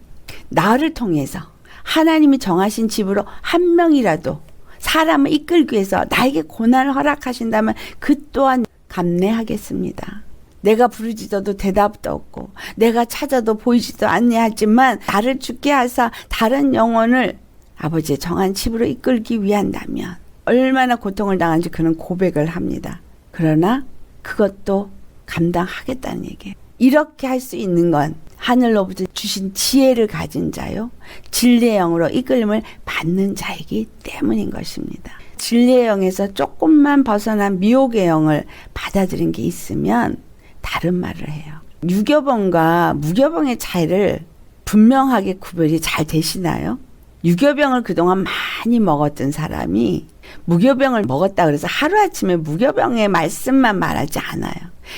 나를 통해서 하나님이 정하신 집으로 한 명이라도 사람을 이끌기 위해서 나에게 고난을 허락하신다면 그 또한 감내하겠습니다. 내가 부르짖어도 대답도 없고 내가 찾아도 보이지도 아니하지만 나를 죽게 하사 다른 영혼을 아버지의 정한 집으로 이끌기 위한다면 얼마나 고통을 당한지 그는 고백을 합니다. 그러나 그것도 감당하겠다는 얘기예요. 이렇게 할 수 있는 건 하늘로부터 주신 지혜를 가진 자요. 진리의 영으로 이끌림을 받는 자이기 때문인 것입니다. 진리의 영에서 조금만 벗어난 미혹의 영을 받아들인 게 있으면 다른 말을 해요. 유교병과 무교병의 차이를 분명하게 구별이 잘 되시나요? 유교병을 그동안 많이 먹었던 사람이 무교병을 먹었다 그래서 하루아침에 무교병의 말씀만 말하지 않아요.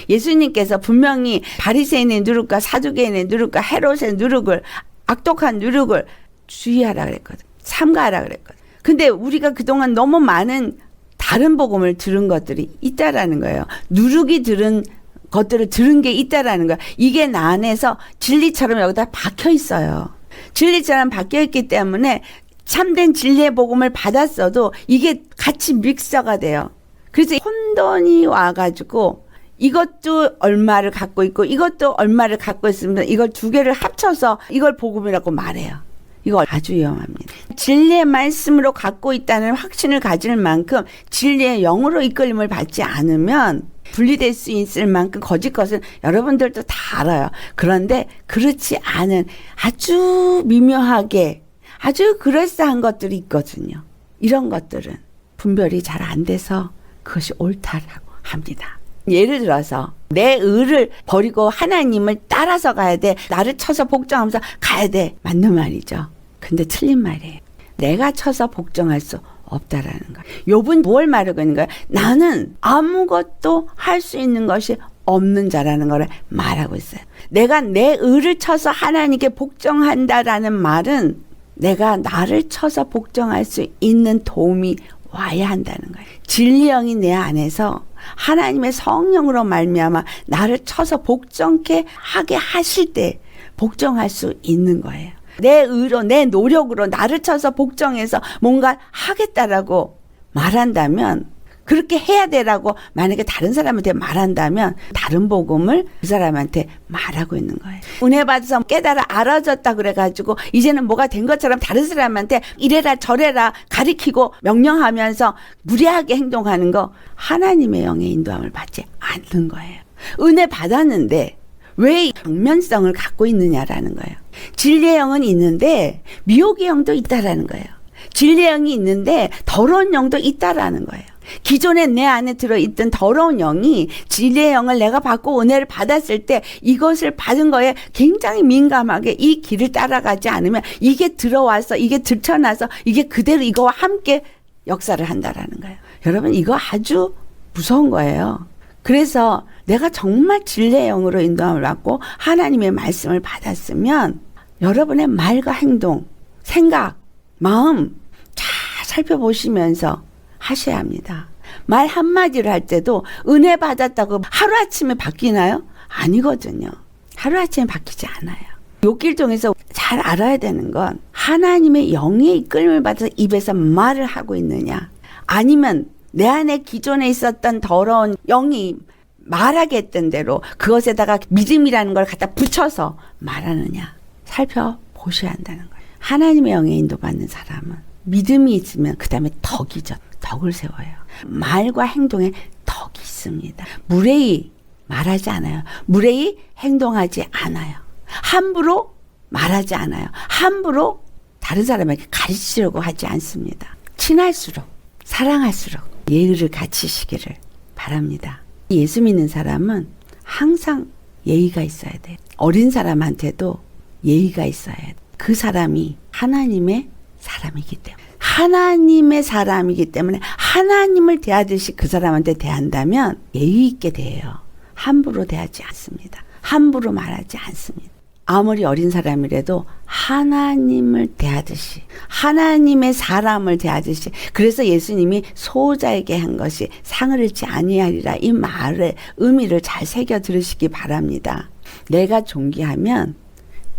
예수님께서 분명히 바리새인의 누룩과 사두개인의 누룩과 헤롯의 누룩을 악독한 누룩을 주의하라 그랬거든. 삼가하라 그랬거든. 근데 우리가 그동안 너무 많은 다른 복음을 들은 것들이 있다라는 거예요. 누룩이 들은 것들을 들은 게 있다라는 거예요. 이게 나 안에서 진리처럼 여기다 박혀 있어요. 진리처럼 박혀 있기 때문에 참된 진리의 복음을 받았어도 이게 같이 믹서가 돼요. 그래서 혼돈이 와가지고 이것도 얼마를 갖고 있고 이것도 얼마를 갖고 있으면 이걸 두 개를 합쳐서 이걸 복음이라고 말해요. 이거 아주 위험합니다. 진리의 말씀으로 갖고 있다는 확신을 가질 만큼 진리의 영으로 이끌림을 받지 않으면 분리될 수 있을 만큼 거짓 것은 여러분들도 다 알아요. 그런데 그렇지 않은 아주 미묘하게 아주 그럴싸한 것들이 있거든요. 이런 것들은 분별이 잘 안 돼서 그것이 옳다라고 합니다. 예를 들어서 내 의를 버리고 하나님을 따라서 가야 돼. 나를 쳐서 복종하면서 가야 돼. 맞는 말이죠. 근데 틀린 말이에요. 내가 쳐서 복종할 수 없다라는 거예요. 욥은 뭘 말하고 있는 거예요? 나는 아무것도 할 수 있는 것이 없는 자라는 걸 말하고 있어요. 내가 내 의를 쳐서 하나님께 복종한다라는 말은 내가 나를 쳐서 복종할 수 있는 도움이 와야 한다는 거예요. 진리의 영이 내 안에서 하나님의 성령으로 말미암아 나를 쳐서 복종케 하게 하실 때 복종할 수 있는 거예요. 내 의로 내 노력으로 나를 쳐서 복종해서 뭔가 하겠다라고 말한다면 그렇게 해야 되라고 만약에 다른 사람한테 말한다면 다른 복음을 그 사람한테 말하고 있는 거예요. 은혜 받아서 깨달아 알아졌다 그래가지고 이제는 뭐가 된 것처럼 다른 사람한테 이래라 저래라 가리키고 명령하면서 무례하게 행동하는 거 하나님의 영의 인도함을 받지 않는 거예요. 은혜 받았는데 왜 방면성을 갖고 있느냐라는 거예요. 진리의 영은 있는데 미혹의 영도 있다라는 거예요. 진리의 영이 있는데 더러운 영도 있다라는 거예요. 기존에 내 안에 들어있던 더러운 영이 진리의 영을 내가 받고 은혜를 받았을 때 이것을 받은 거에 굉장히 민감하게 이 길을 따라가지 않으면 이게 들어와서 이게 들쳐나서 이게 그대로 이거와 함께 역사를 한다라는 거예요. 여러분 이거 아주 무서운 거예요. 그래서 내가 정말 진리의 영으로 인도함을 받고 하나님의 말씀을 받았으면 여러분의 말과 행동, 생각, 마음 잘 살펴보시면서 하셔야 합니다. 말 한마디를 할 때도 은혜 받았다고 하루아침에 바뀌나요? 아니거든요. 하루아침에 바뀌지 않아요. 욥기를 통해서 잘 알아야 되는 건 하나님의 영의 이끌림을 받아서 입에서 말을 하고 있느냐 아니면 내 안에 기존에 있었던 더러운 영이 말하게 했던 대로 그것에다가 믿음이라는 걸 갖다 붙여서 말하느냐 살펴보셔야 한다는 거예요. 하나님의 영에 인도받는 사람은 믿음이 있으면 그 다음에 덕이죠. 덕을 세워요. 말과 행동에 덕이 있습니다. 무례히 말하지 않아요. 무례히 행동하지 않아요. 함부로 말하지 않아요. 함부로 다른 사람에게 가르치려고 하지 않습니다. 친할수록 사랑할수록 예의를 갖추시기를 바랍니다. 예수 믿는 사람은 항상 예의가 있어야 돼요. 어린 사람한테도 예의가 있어야 돼요. 그 사람이 하나님의 사람이기 때문에 하나님의 사람이기 때문에 하나님을 대하듯이 그 사람한테 대한다면 예의 있게 대해요. 함부로 대하지 않습니다. 함부로 말하지 않습니다. 아무리 어린 사람이라도 하나님을 대하듯이 하나님의 사람을 대하듯이 그래서 예수님이 소자에게 한 것이 상을 잃지 아니하리라 이 말의 의미를 잘 새겨 들으시기 바랍니다. 내가 존귀하면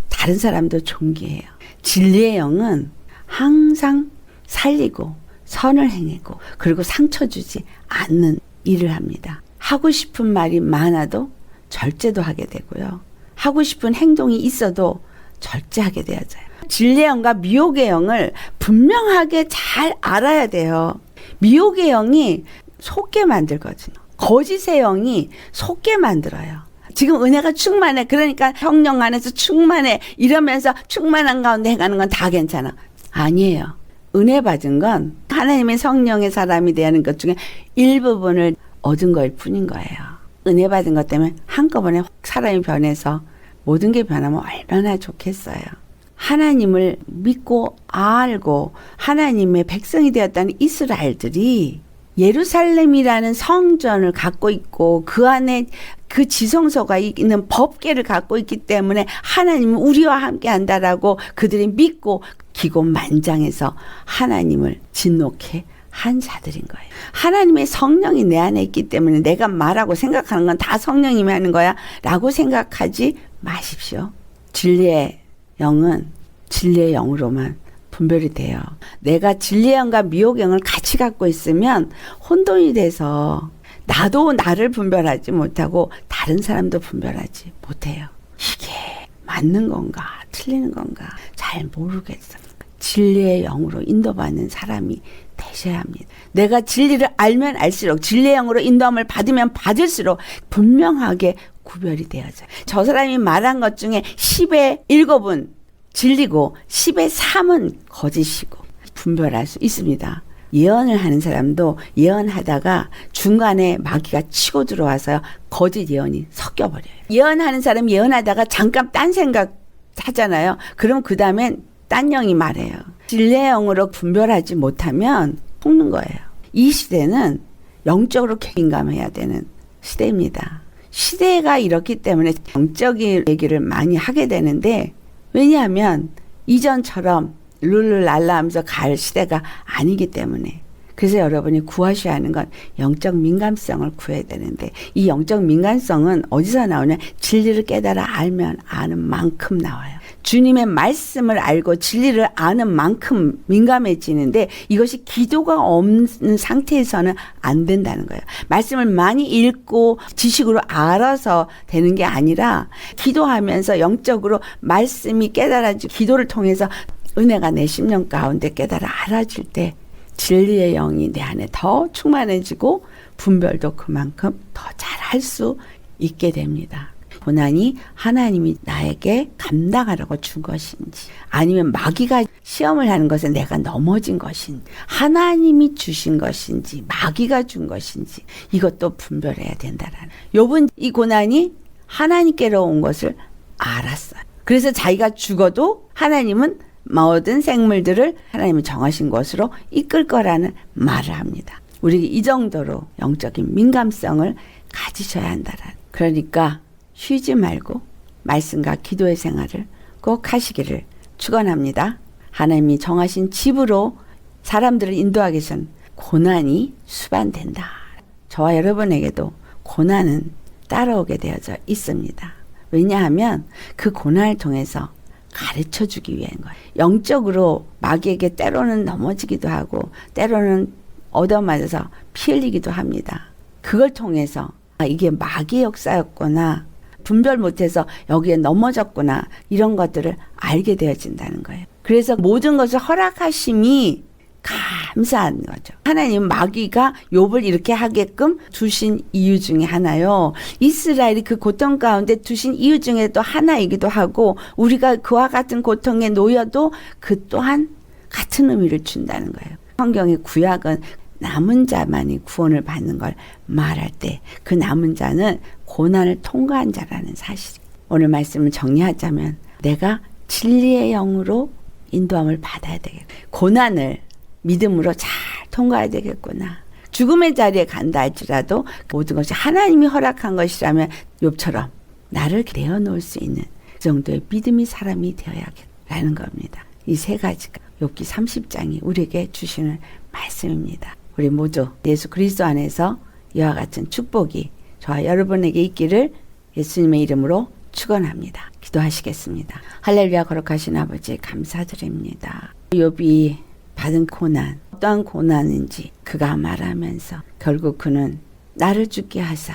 다른 사람도 존귀해요. 진리의 영은 항상 살리고 선을 행하고 그리고 상처 주지 않는 일을 합니다. 하고 싶은 말이 많아도 절제도 하게 되고요. 하고 싶은 행동이 있어도 절제하게 되어져요. 진리의 영과 미혹의 영을 분명하게 잘 알아야 돼요. 미혹의 영이 속게 만들거든요. 거짓의 영이 속게 만들어요. 지금 은혜가 충만해. 그러니까 성령 안에서 충만해. 이러면서 충만한 가운데 해가는 건 다 괜찮아. 아니에요. 은혜 받은 건 하나님의 성령의 사람이 되는 것 중에 일부분을 얻은 걸 뿐인 거예요. 은혜 받은 것 때문에 한꺼번에 사람이 변해서 모든 게 변하면 얼마나 좋겠어요. 하나님을 믿고 알고 하나님의 백성이 되었다는 이스라엘들이 예루살렘이라는 성전을 갖고 있고 그 안에 그 지성소가 있는 법궤를 갖고 있기 때문에 하나님은 우리와 함께 한다라고 그들이 믿고 기곤만장해서 하나님을 진노케 한 자들인 거예요. 하나님의 성령이 내 안에 있기 때문에 내가 말하고 생각하는 건 다 성령님이 하는 거야 라고 생각하지 마십시오. 진리의 영은 진리의 영으로만 분별이 돼요. 내가 진리의 영과 미혹의 영을 같이 갖고 있으면 혼돈이 돼서 나도 나를 분별하지 못하고 다른 사람도 분별하지 못해요. 이게 맞는 건가 틀리는 건가 잘 모르겠어요. 진리의 영으로 인도받는 사람이 되셔야 합니다. 내가 진리를 알면 알수록 진리의 영으로 인도함을 받으면 받을수록 분명하게 구별이 되어져요. 저 사람이 말한 것 중에 10의 7은 진리고 10의 3은 거짓이고 분별할 수 있습니다. 예언을 하는 사람도 예언하다가 중간에 마귀가 치고 들어와서 거짓 예언이 섞여버려요. 예언하는 사람 예언하다가 잠깐 딴 생각 하잖아요. 그럼 그 다음엔 딴 영이 말해요. 진리의 영으로 분별하지 못하면 속는 거예요. 이 시대는 영적으로 민감해야 되는 시대입니다. 시대가 이렇기 때문에 영적인 얘기를 많이 하게 되는데, 왜냐하면 이전처럼 룰루랄라 하면서 갈 시대가 아니기 때문에. 그래서 여러분이 구하셔야 하는 건 영적 민감성을 구해야 되는데, 이 영적 민감성은 어디서 나오냐? 진리를 깨달아 알면 아는 만큼 나와요. 주님의 말씀을 알고 진리를 아는 만큼 민감해지는데, 이것이 기도가 없는 상태에서는 안 된다는 거예요. 말씀을 많이 읽고 지식으로 알아서 되는 게 아니라, 기도하면서 영적으로 말씀이 깨달아지고 기도를 통해서 은혜가 내 심령 가운데 깨달아 알아질 때 진리의 영이 내 안에 더 충만해지고 분별도 그만큼 더 잘할 수 있게 됩니다. 고난이 하나님이 나에게 감당하라고 준 것인지, 아니면 마귀가 시험을 하는 것에 내가 넘어진 것인지, 하나님이 주신 것인지 마귀가 준 것인지, 이것도 분별해야 된다라는. 욥은 이 고난이 하나님께로 온 것을 알았어요. 그래서 자기가 죽어도 하나님은 모든 생물들을 하나님이 정하신 것으로 이끌 거라는 말을 합니다. 우리 이 정도로 영적인 민감성을 가지셔야 한다라는. 그러니까 쉬지 말고 말씀과 기도의 생활을 꼭 하시기를 축원합니다. 하나님이 정하신 집으로 사람들을 인도하기 위해서는 고난이 수반된다. 저와 여러분에게도 고난은 따라오게 되어져 있습니다. 왜냐하면 그 고난을 통해서 가르쳐 주기 위한 거예요. 영적으로 마귀에게 때로는 넘어지기도 하고 때로는 얻어맞아서 피 흘리기도 합니다. 그걸 통해서 이게 마귀의 역사였구나, 분별 못해서 여기에 넘어졌구나, 이런 것들을 알게 되어진다는 거예요. 그래서 모든 것을 허락하심이 감사한 거죠. 하나님은 마귀가 욥을 이렇게 하게끔 두신 이유 중에 하나요. 이스라엘이 그 고통 가운데 두신 이유 중에 또 하나이기도 하고, 우리가 그와 같은 고통에 놓여도 그 또한 같은 의미를 준다는 거예요. 성경의 구약은 남은 자만이 구원을 받는 걸 말할 때 그 남은 자는 고난을 통과한 자라는 사실. 오늘 말씀을 정리하자면 내가 진리의 영으로 인도함을 받아야 되겠다. 고난을 믿음으로 잘 통과해야 되겠구나. 죽음의 자리에 간다 할지라도 모든 것이 하나님이 허락한 것이라면 욥처럼 나를 내어놓을 수 있는 그 정도의 믿음이 사람이 되어야겠다는 겁니다. 이 세 가지가 욥기 30장이 우리에게 주시는 말씀입니다. 우리 모두 예수 그리스도 안에서 이와 같은 축복이 저와 여러분에게 있기를 예수님의 이름으로 축원합니다. 기도하시겠습니다. 할렐루야. 거룩하신 아버지 감사드립니다. 욥이 받은 고난, 어떠한 고난인지 그가 말하면서 결국 그는 나를 죽게 하사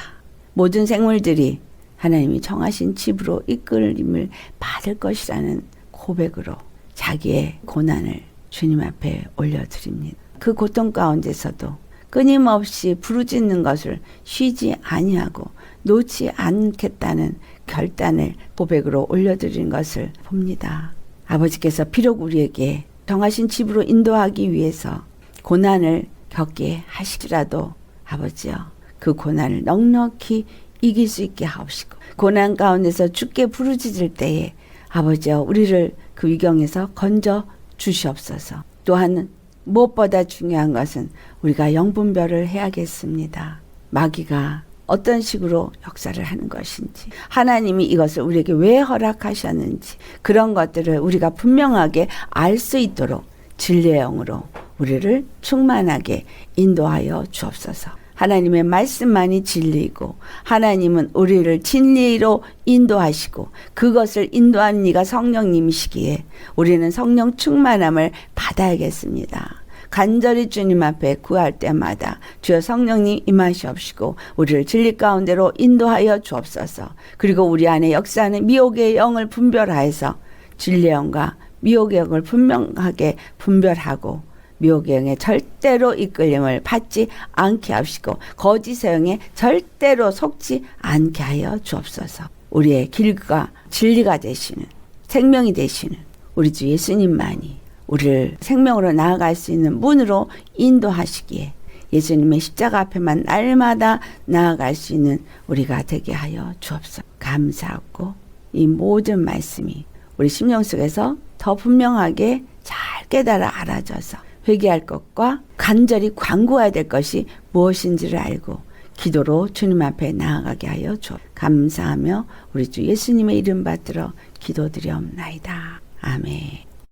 모든 생물들이 하나님이 정하신 집으로 이끌림을 받을 것이라는 고백으로 자기의 고난을 주님 앞에 올려드립니다. 그 고통 가운데서도 끊임없이 부르짖는 것을 쉬지 아니하고 놓지 않겠다는 결단을 고백으로 올려드린 것을 봅니다. 아버지께서 비록 우리에게 정하신 집으로 인도하기 위해서 고난을 겪게 하시더라도 아버지여, 그 고난을 넉넉히 이길 수 있게 하옵시고, 고난 가운데서 주께 부르짖을 때에 아버지여 우리를 그 위경에서 건져 주시옵소서. 또한 무엇보다 중요한 것은 우리가 영분별을 해야겠습니다. 마귀가 어떤 식으로 역사를 하는 것인지, 하나님이 이것을 우리에게 왜 허락하셨는지, 그런 것들을 우리가 분명하게 알 수 있도록 진리의 영으로 우리를 충만하게 인도하여 주옵소서. 하나님의 말씀만이 진리이고 하나님은 우리를 진리로 인도하시고 그것을 인도하는 이가 성령님이시기에 우리는 성령 충만함을 받아야겠습니다. 간절히 주님 앞에 구할 때마다 주여 성령님 임하시옵시고 우리를 진리 가운데로 인도하여 주옵소서. 그리고 우리 안에 역사하는 미혹의 영을 분별하여서 진리의 영과 미혹의 영을 분명하게 분별하고 미혹의 영에 절대로 이끌림을 받지 않게 하시고 거짓의 영에 절대로 속지 않게 하여 주옵소서. 우리의 길과 진리가 되시는 생명이 되시는 우리 주 예수님만이 우리를 생명으로 나아갈 수 있는 문으로 인도하시기에 예수님의 십자가 앞에만 날마다 나아갈 수 있는 우리가 되게 하여 주옵소서. 감사하고 이 모든 말씀이 우리 심령 속에서 더 분명하게 잘 깨달아 알아져서 회개할 것과 간절히 간구해야 될 것이 무엇인지를 알고 기도로 주님 앞에 나아가게 하여 주옵소서. 감사하며 우리 주 예수님의 이름 받들어 기도드리옵나이다. 아멘.